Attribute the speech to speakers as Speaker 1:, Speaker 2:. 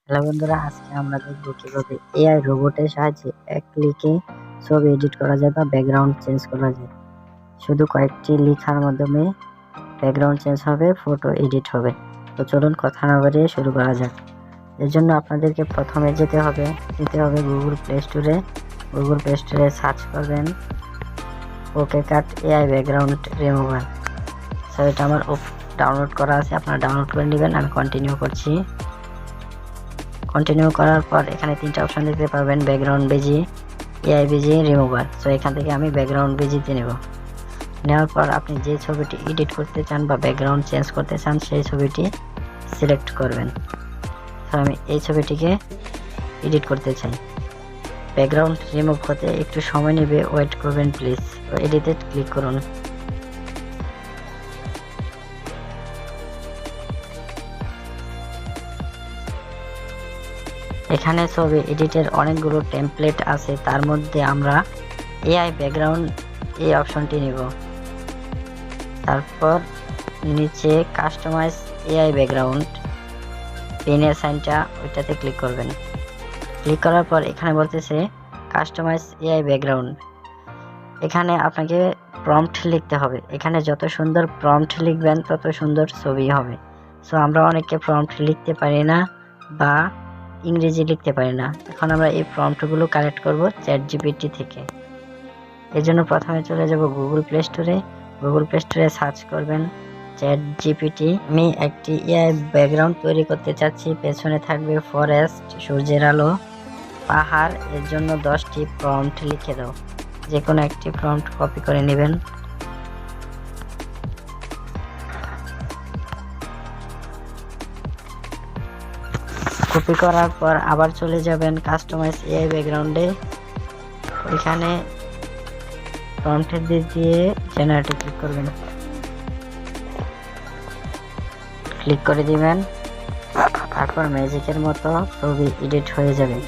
Speaker 1: Hello বন্ধুরা, আজকে আমরা দেখব কিভাবে এআই রোবটের সাহায্যে এক ক্লিকে ছবি এডিট করা যায় বা ব্যাকগ্রাউন্ড চেঞ্জ করা যায়। শুধু কয়েকটি লেখার মাধ্যমে ব্যাকগ্রাউন্ড চেঞ্জ হবে, ফটো এডিট হবে। তো চলুন কথা না বাড়িয়ে শুরু করা যাক। এর জন্য আপনাদেরকে প্রথমে যেতে হবে গুগল প্লে স্টোরে। গুগল প্লে স্টোরে সার্চ করবেন ওকে কাট এআই ব্যাকগ্রাউন্ড রিমুভার। সো এটা আমার ডাউনলোড করা আছে, আপনারা ডাউনলোড করে নেবেন। আমি কন্টিনিউ করছি। কন্টিনিউ করার পর এখানে তিনটা অপশন দেখতে পাবেন, ব্যাকগ্রাউন্ড বেজি, এআই বেজি, রিমুভার। সো এখান থেকে আমি ব্যাকগ্রাউন্ড বেজিতে নেব। নেওয়ার পর আপনি যে ছবিটি এডিট করতে চান বা ব্যাকগ্রাউন্ড চেঞ্জ করতে চান সেই ছবিটি সিলেক্ট করবেন। তো আমি এই ছবিটিকে এডিট করতে চাই। ব্যাকগ্রাউন্ড রিমুভ হতে একটু সময় নেবে, ওয়েট করবেন প্লিজ। তো এডিটে ক্লিক করুন। এখানে ছবি এডিটের অনেকগুলো টেমপ্লেট আছে, তার মধ্যে আমরা এআই ব্যাকগ্রাউন্ড এই অপশনটি নিব। তারপর নিচে কাস্টমাইজ এআই ব্যাকগ্রাউন্ড পেনের সাইনটা ওইটাতে ক্লিক করবেন। ক্লিক করার পর এখানে বলতেছে কাস্টমাইজ এআই ব্যাকগ্রাউন্ড। এখানে আপনাকে প্রম্পট লিখতে হবে। এখানে যত সুন্দর প্রম্পট লিখবেন তত সুন্দর ছবি হবে। সো আমরা অনেকে প্রম্পট লিখতে পারি না বা ইংরেজি লিখতে পারি না। এখন আমরা এই প্রম্পটগুলো কালেক্ট করব চ্যাটজিপিটি থেকে। এর জন্য প্রথমে চলে যাব গুগল প্লে স্টোরে। গুগল প্লে স্টোরে সার্চ করবেন চ্যাটজিপিটি। আমি একটি এআই ব্যাকগ্রাউন্ড তৈরি করতে চাচ্ছি। পেছনে থাকবে ফরেস্ট, সূর্যের আলো, পাহাড়। এর জন্য 10টি প্রম্পট লিখে দাও। যে কোনো একটি প্রম্পট কপি করে নেবেন। কপি করার পর আবার চলে যাবেন কাস্টমাইজ এআই ব্যাকগ্রাউন্ডে। এখানে প্রম্পট দিয়ে জেনারেটে ক্লিক করবেন। ক্লিক করে দিবেন, তারপর ম্যাজিকের মতো ছবি এডিট হয়ে যাবে।